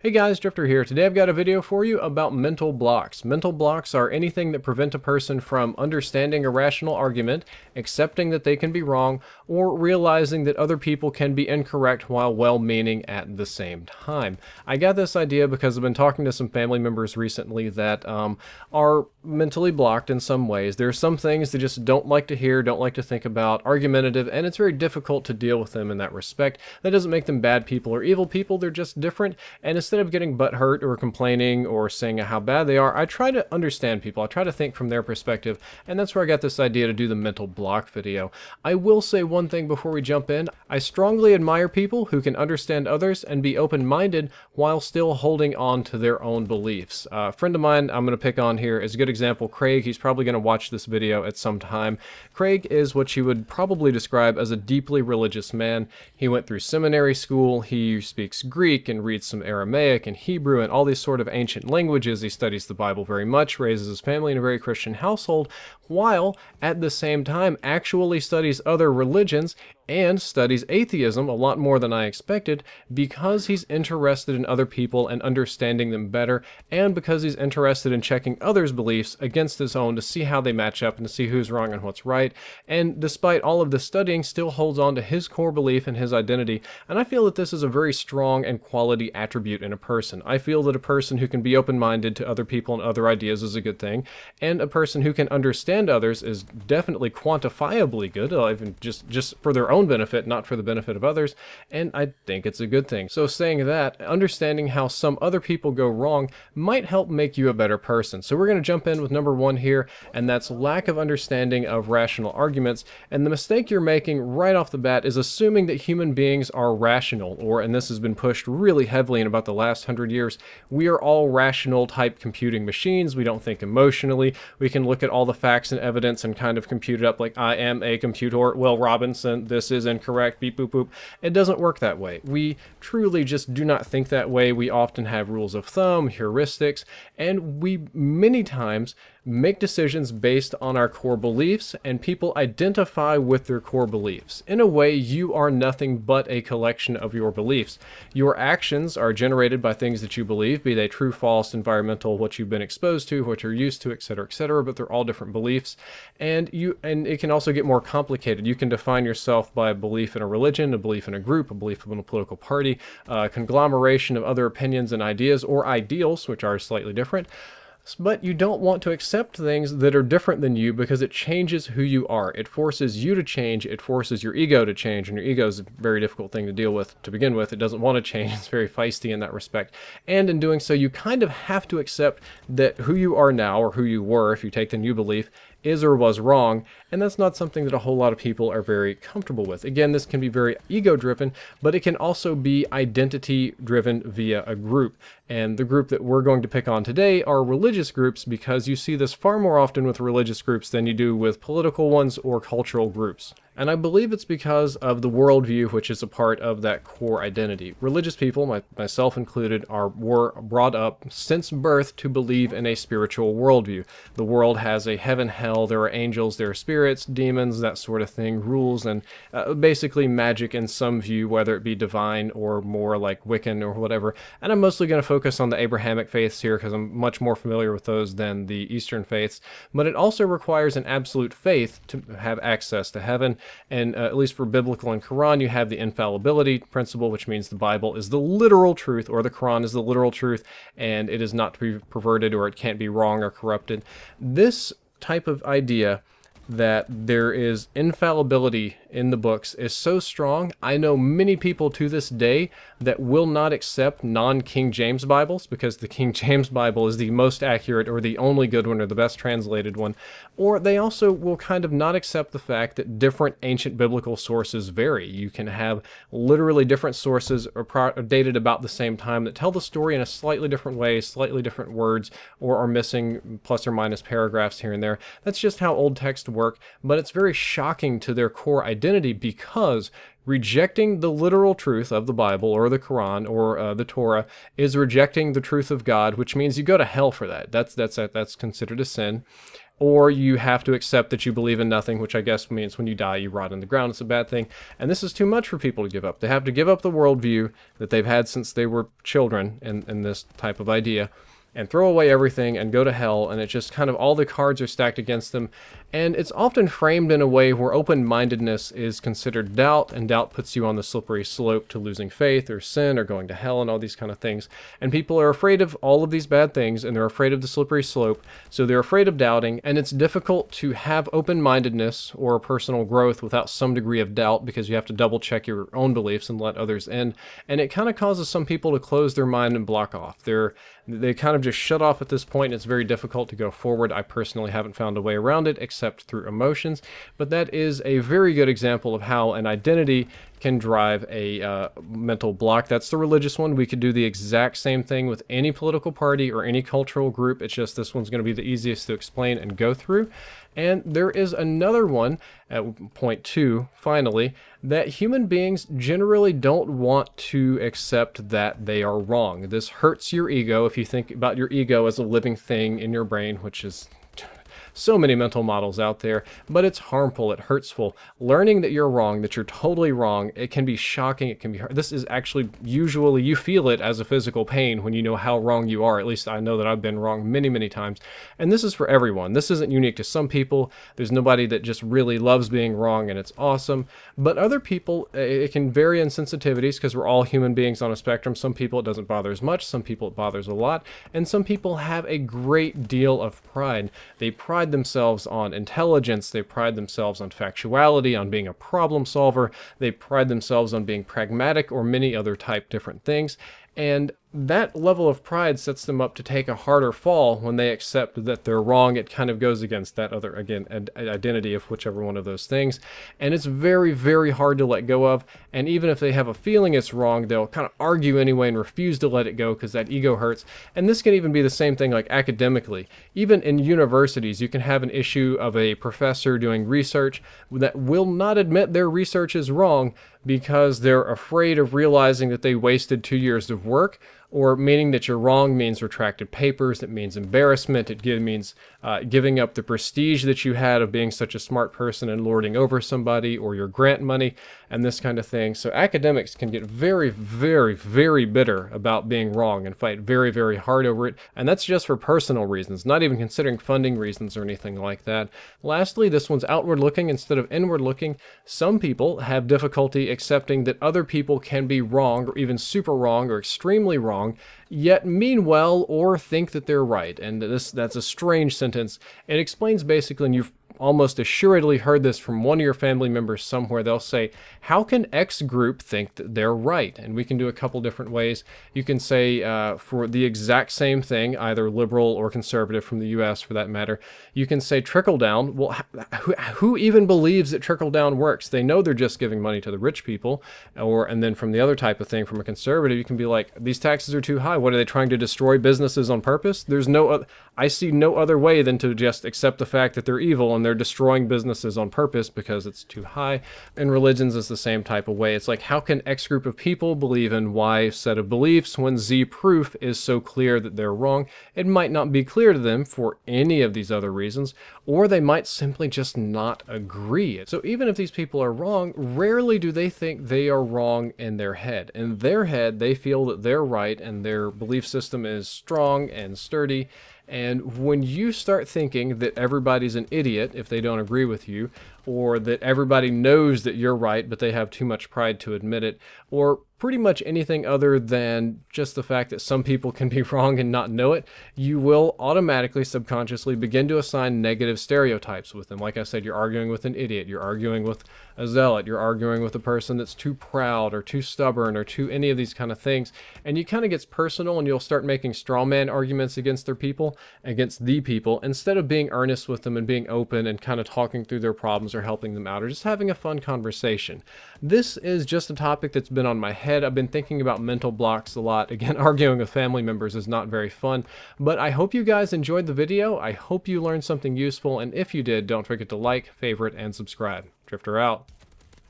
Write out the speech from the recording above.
Hey guys, Drifter here. Today I've got a video for you about mental blocks. Mental blocks are anything that prevent a person from understanding a rational argument, accepting that they can be wrong, or realizing that other people can be incorrect while well-meaning at the same time. I got this idea because I've been talking to some family members recently that are mentally blocked in some ways. There are some things they just don't like to hear, don't like to think about, argumentative, and it's very difficult to deal with them in that respect. That doesn't make them bad people or evil people, they're just different, and instead of getting butthurt or complaining or saying how bad they are, I try to understand people. I try to think from their perspective, and that's where I got this idea to do the mental block video. I will say one thing before we jump in. I strongly admire people who can understand others and be open-minded while still holding on to their own beliefs. A friend of mine I'm going to pick on here is a good example, Craig. He's probably going to watch this video at some time. Craig is what you would probably describe as a deeply religious man. He went through seminary school, he speaks Greek and reads some Aramaic and Hebrew and all these sort of ancient languages. He studies the Bible very much, raises his family in a very Christian household, while at the same time actually studies other religions and studies atheism a lot more than I expected because he's interested in other people and understanding them better, and because he's interested in checking others' beliefs against his own to see how they match up and to see who's wrong and what's right. And despite all of the studying, still holds on to his core belief and his identity. And I feel that this is a very strong and quality attribute in a person. I feel that a person who can be open-minded to other people and other ideas is a good thing, and a person who can understand others is definitely quantifiably good, even just for their own benefit, not for the benefit of others, and I think it's a good thing. So saying that, understanding how some other people go wrong might help make you a better person. So we're going to jump in with number one here, and that's lack of understanding of rational arguments. And the mistake you're making right off the bat is assuming that human beings are rational, and this has been pushed really heavily in about the last 100 years, we are all rational type computing machines. We don't think emotionally. We can look at all the facts and evidence and kind of compute it up like, I am a computer. Well, Robinson, this is incorrect, beep, boop, boop. It doesn't work that way. We truly just do not think that way. We often have rules of thumb, heuristics, and we many times make decisions based on our core beliefs, and people identify with their core beliefs. In a way, you are nothing but a collection of your beliefs. Your actions are generated by things that you believe, be they true, false, environmental, what you've been exposed to, what you're used to, etc., but they're all different beliefs. And it can also get more complicated. You can define yourself by a belief in a religion, a belief in a group, a belief in a political party, a conglomeration of other opinions and ideas or ideals, which are slightly different. But you don't want to accept things that are different than you because it changes who you are. It forces you to change. It forces your ego to change. And your ego is a very difficult thing to deal with to begin with. It doesn't want to change. It's very feisty in that respect. And in doing so, you kind of have to accept that who you are now, or who you were, if you take the new belief, is or was wrong, and that's not something that a whole lot of people are very comfortable with. Again, this can be very ego-driven, but it can also be identity-driven via a group. And the group that we're going to pick on today are religious groups, because you see this far more often with religious groups than you do with political ones or cultural groups. And I believe it's because of the worldview, which is a part of that core identity. Religious people, myself included, were brought up since birth to believe in a spiritual worldview. The world has a heaven, hell, there are angels, there are spirits, demons, that sort of thing, rules, and basically magic in some view, whether it be divine or more like Wiccan or whatever. And I'm mostly going to focus on the Abrahamic faiths here because I'm much more familiar with those than the Eastern faiths. But it also requires an absolute faith to have access to heaven. And at least for biblical and Quran, you have the infallibility principle, which means the Bible is the literal truth, or the Quran is the literal truth, and it is not to be perverted, or it can't be wrong or corrupted. This type of idea that there is infallibility in the books is so strong. I know many people to this day that will not accept non-King James Bibles because the King James Bible is the most accurate or the only good one or the best translated one. Or they also will kind of not accept the fact that different ancient biblical sources vary. You can have literally different sources dated about the same time that tell the story in a slightly different way, slightly different words, or are missing plus or minus paragraphs here and there. That's just how old texts work, but it's very shocking to their core identity because rejecting the literal truth of the Bible or the Quran or the Torah is rejecting the truth of God, which means you go to hell for that. That's considered a sin. or you have to accept that you believe in nothing, which I guess means when you die, you rot in the ground. It's a bad thing. And this is too much for people to give up. They have to give up the worldview that they've had since they were children in this type of idea, and throw away everything and go to hell, and it's just kind of all the cards are stacked against them. And it's often framed in a way where open-mindedness is considered doubt, and doubt puts you on the slippery slope to losing faith or sin or going to hell and all these kind of things. And people are afraid of all of these bad things, and they're afraid of the slippery slope, so they're afraid of doubting, and it's difficult to have open-mindedness or personal growth without some degree of doubt, because you have to double-check your own beliefs and let others in. And it kind of causes some people to close their mind and block off. They kind of just shut off at this point, and it's very difficult to go forward. I personally haven't found a way around it except through emotions, but that is a very good example of how an identity can drive a mental block. That's the religious one. We could do the exact same thing with any political party or any cultural group. It's just this one's going to be the easiest to explain and go through. And there is another one at point 2, finally, that human beings generally don't want to accept that they are wrong. This hurts your ego if you think about your ego as a living thing in your brain, which is so many mental models out there, but it's harmful, it's hurtful. Learning that you're wrong, that you're totally wrong, it can be shocking, it can be hard. This is actually, usually you feel it as a physical pain when you know how wrong you are. At least I know that I've been wrong many, many times. And this is for everyone. This isn't unique to some people. There's nobody that just really loves being wrong and it's awesome. But other people, it can vary in sensitivities because we're all human beings on a spectrum. Some people it doesn't bother as much, some people it bothers a lot, and some people have a great deal of pride. They pride themselves on intelligence, they pride themselves on factuality, on being a problem solver, they pride themselves on being pragmatic or many other type different things. And that level of pride sets them up to take a harder fall when they accept that they're wrong. It kind of goes against that other, again, identity of whichever one of those things. And it's very, very hard to let go of. And even if they have a feeling it's wrong, they'll kind of argue anyway and refuse to let it go because that ego hurts. And this can even be the same thing like academically. Even in universities, you can have an issue of a professor doing research that will not admit their research is wrong because they're afraid of realizing that they wasted 2 years of work, or meaning that you're wrong means retracted papers, it means embarrassment, it means giving up the prestige that you had of being such a smart person and lording over somebody, or your grant money, and this kind of thing. So academics can get very, very, very bitter about being wrong and fight very, very hard over it, and that's just for personal reasons, not even considering funding reasons or anything like that. Lastly, this one's outward looking instead of inward looking. Some people have difficulty accepting that other people can be wrong, or even super wrong, or extremely wrong, yet mean well or think that they're right. And that's a strange sentence. It explains basically, and you've almost assuredly heard this from one of your family members somewhere, they'll say, how can X group think that they're right? And we can do a couple different ways. You can say for the exact same thing, either liberal or conservative from the US for that matter, you can say trickle down. Well, who even believes that trickle down works? They know they're just giving money to the rich people. And then from the other type of thing, from a conservative, you can be like, these taxes are too high. What are they trying to destroy businesses on purpose? I see no other way than to just accept the fact that they're evil and they're destroying businesses on purpose because it's too high. In religions, it's the same type of way. It's like, how can X group of people believe in Y set of beliefs when Z proof is so clear that they're wrong? It might not be clear to them for any of these other reasons, or they might simply just not agree. So even if these people are wrong, rarely do they think they are wrong in their head. In their head, they feel that they're right and their belief system is strong and sturdy. And when you start thinking that everybody's an idiot if they don't agree with you, or that everybody knows that you're right but they have too much pride to admit it, or pretty much anything other than just the fact that some people can be wrong and not know it, you will automatically, subconsciously begin to assign negative stereotypes with them. Like I said, you're arguing with an idiot, you're arguing with a zealot, you're arguing with a person that's too proud or too stubborn or too any of these kind of things, and it kind of gets personal and you'll start making straw man arguments against the people, instead of being earnest with them and being open and kind of talking through their problems or helping them out or just having a fun conversation. This is just a topic that's been on my head. I've been thinking about mental blocks a lot. Again, arguing with family members is not very fun, but I hope you guys enjoyed the video. I hope you learned something useful, and if you did, don't forget to like, favorite, and subscribe. Drifter out.